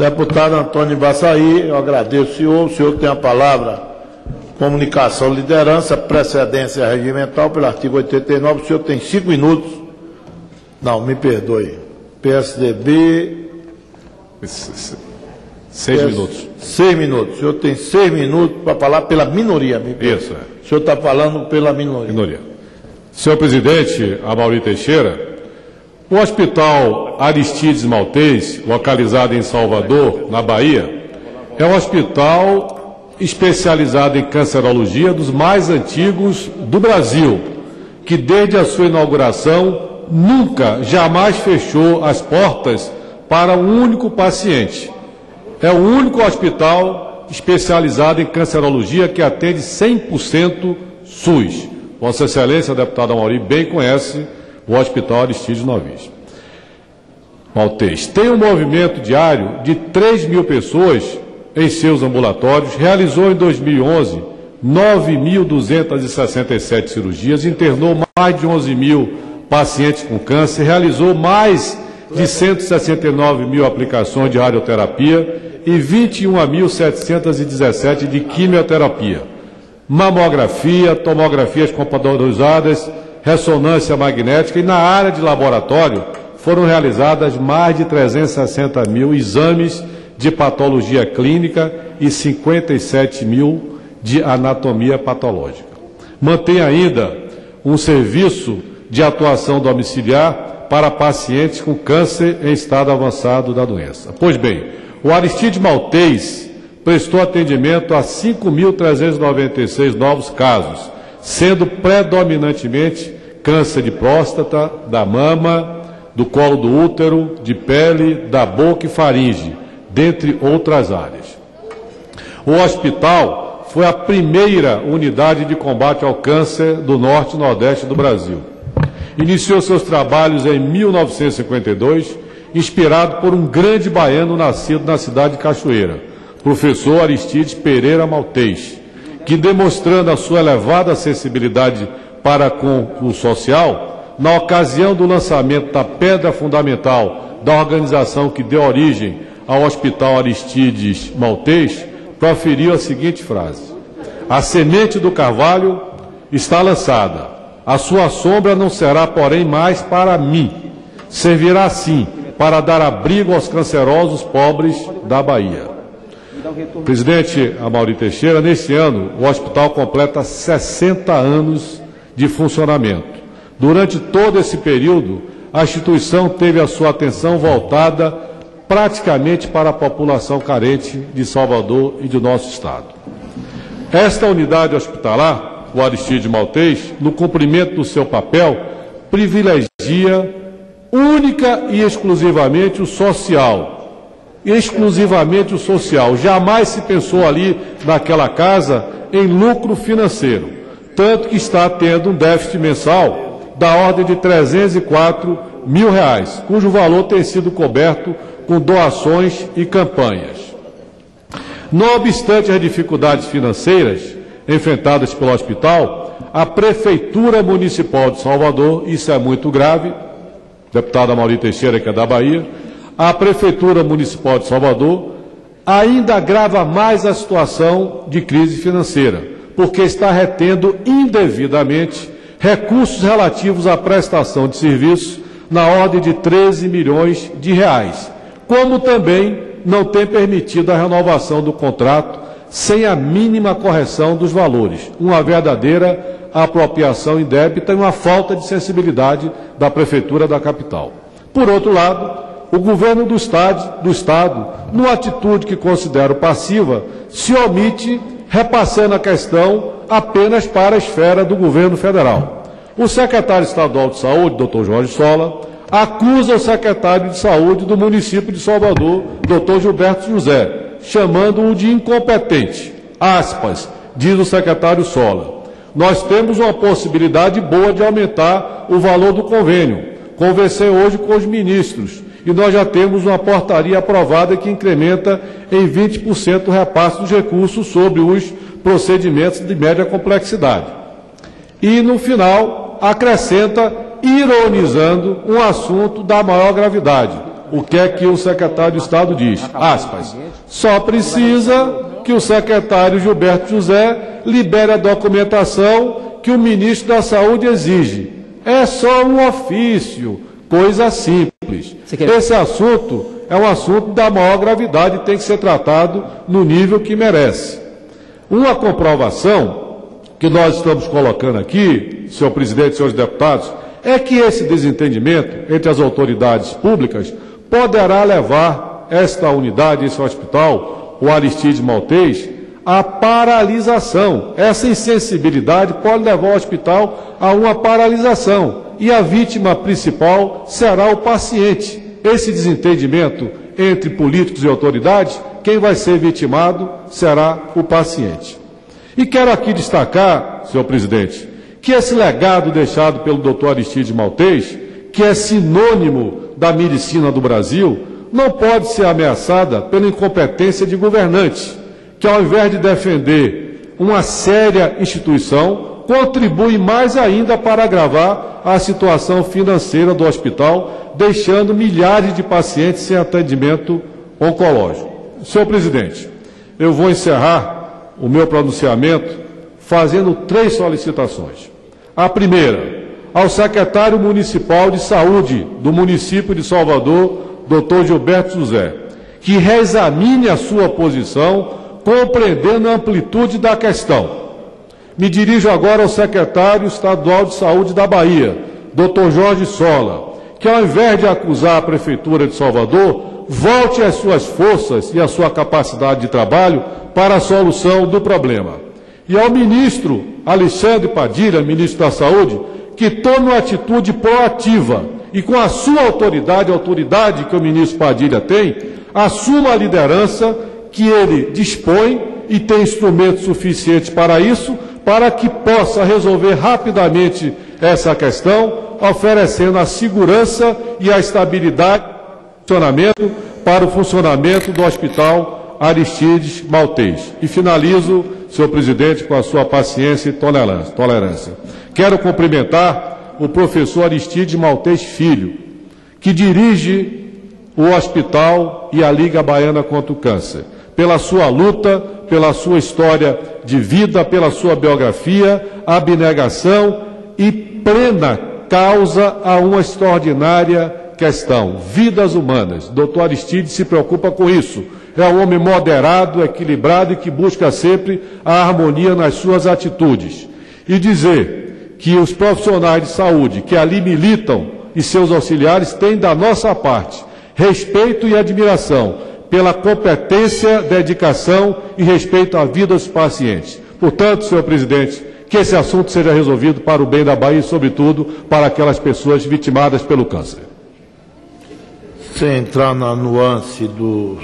Deputado Antônio Baçaí, eu agradeço o senhor tem a palavra. Comunicação, liderança, precedência regimental, pelo artigo 89, o senhor tem 5 minutos. Não, me perdoe. PSDB... 6 minutos. 6 minutos. O senhor tem 6 minutos para falar pela minoria. Isso. O senhor está falando pela minoria. Senhor presidente Amaury Teixeira, o Hospital Aristides Maltês, localizado em Salvador, na Bahia, é um hospital especializado em cancerologia dos mais antigos do Brasil, que desde a sua inauguração jamais fechou as portas para um único paciente. É o único hospital especializado em cancerologia que atende 100% SUS. Vossa Excelência, deputado Amaury, bem conhece o Hospital Aristides Maltês. Tem um movimento diário de 3.000 pessoas em seus ambulatórios, realizou em 2011 9.267 cirurgias, internou mais de 11.000 pacientes com câncer, realizou mais de 169.000 aplicações de radioterapia e 21.717 de quimioterapia. Mamografia, tomografias computadorizadas, ressonância magnética e na área de laboratório foram realizadas mais de 360.000 exames de patologia clínica e 57.000 de anatomia patológica. Mantém ainda um serviço de atuação domiciliar para pacientes com câncer em estado avançado da doença. Pois bem, o Aristides Maltês prestou atendimento a 5.396 novos casos, sendo predominantemente câncer de próstata, da mama, do colo do útero, de pele, da boca e faringe, dentre outras áreas. O hospital foi a primeira unidade de combate ao câncer do norte e nordeste do Brasil. Iniciou seus trabalhos em 1952, inspirado por um grande baiano nascido na cidade de Cachoeira, professor Aristides Pereira Maltês, que, demonstrando a sua elevada sensibilidade para com o social, na ocasião do lançamento da pedra fundamental da organização que deu origem ao Hospital Aristides Maltês, proferiu a seguinte frase: a semente do carvalho está lançada, a sua sombra não será, porém, mais para mim, servirá sim para dar abrigo aos cancerosos pobres da Bahia. Presidente Amaury Teixeira, neste ano o hospital completa 60 anos de funcionamento. Durante todo esse período, a instituição teve a sua atenção voltada praticamente para a população carente de Salvador e do nosso estado. Esta unidade hospitalar, o Aristides Maltês, no cumprimento do seu papel, privilegia única e exclusivamente o social. Jamais se pensou ali, naquela casa, em lucro financeiro. Tanto que está tendo um déficit mensal da ordem de R$304 mil, cujo valor tem sido coberto com doações e campanhas. Não obstante as dificuldades financeiras enfrentadas pelo hospital, a Prefeitura Municipal de Salvador, isso é muito grave, deputado Amaury Teixeira, que é da Bahia, a Prefeitura Municipal de Salvador ainda agrava mais a situação de crise financeira, porque está retendo indevidamente recursos relativos à prestação de serviços na ordem de R$13 milhões, como também não tem permitido a renovação do contrato sem a mínima correção dos valores, uma verdadeira apropriação indébita e uma falta de sensibilidade da Prefeitura da capital. Por outro lado, o governo do Estado, numa atitude que considero passiva, se omite, repassando a questão apenas para a esfera do governo federal. O secretário estadual de saúde, Dr. Jorge Sola, acusa o secretário de saúde do município de Salvador, Dr. Gilberto José, chamando-o de incompetente. Aspas, diz o secretário Sola: nós temos uma possibilidade boa de aumentar o valor do convênio. Conversei hoje com os ministros e nós já temos uma portaria aprovada que incrementa em 20% o repasse dos recursos sobre os procedimentos de média complexidade. E, no final, acrescenta, ironizando, um assunto da maior gravidade: o que é que o secretário de Estado diz. Aspas. Só precisa que o secretário Gilberto José libere a documentação que o ministro da Saúde exige. É só um ofício, coisa simples. Esse assunto é um assunto da maior gravidade e tem que ser tratado no nível que merece. Uma comprovação que nós estamos colocando aqui, senhor presidente e senhores deputados, é que esse desentendimento entre as autoridades públicas poderá levar esta unidade, esse hospital, o Aristide Maltês, à paralisação. Essa insensibilidade pode levar o hospital a uma paralisação e a vítima principal será o paciente. Esse desentendimento entre políticos e autoridades, quem vai ser vitimado será o paciente. E quero aqui destacar, senhor presidente, que esse legado deixado pelo Dr. Aristide Maltês, que é sinônimo da medicina do Brasil, não pode ser ameaçada pela incompetência de governantes, que ao invés de defender uma séria instituição, contribui mais ainda para agravar a situação financeira do hospital, deixando milhares de pacientes sem atendimento oncológico. Senhor presidente, eu vou encerrar o meu pronunciamento fazendo 3 solicitações. A primeira, ao secretário municipal de saúde do município de Salvador, Dr. Gilberto José, que reexamine a sua posição, compreendendo a amplitude da questão. Me dirijo agora ao secretário estadual de saúde da Bahia, Dr. Jorge Sola, que ao invés de acusar a prefeitura de Salvador, volte as suas forças e a sua capacidade de trabalho para a solução do problema. E ao ministro Alexandre Padilha, ministro da Saúde, que tome uma atitude proativa e com a sua autoridade, a autoridade que o ministro Padilha tem, assuma a liderança que ele dispõe e tem instrumentos suficientes para isso, para que possa resolver rapidamente essa questão, oferecendo a segurança e a estabilidade para o funcionamento do Hospital Aristides Maltês. E finalizo, senhor presidente, com a sua paciência e tolerância. Quero cumprimentar o professor Aristides Maltês Filho, que dirige o hospital e a Liga Baiana contra o Câncer, pela sua luta, pela sua história de vida, pela sua biografia, abnegação e plena causa a uma extraordinária questão, vidas humanas. Dr. Aristides se preocupa com isso. É um homem moderado, equilibrado e que busca sempre a harmonia nas suas atitudes. E dizer que os profissionais de saúde que ali militam e seus auxiliares têm da nossa parte respeito e admiração pela competência, dedicação e respeito à vida dos pacientes. Portanto, senhor presidente, que esse assunto seja resolvido para o bem da Bahia e, sobretudo, para aquelas pessoas vitimadas pelo câncer. Sem entrar na nuance do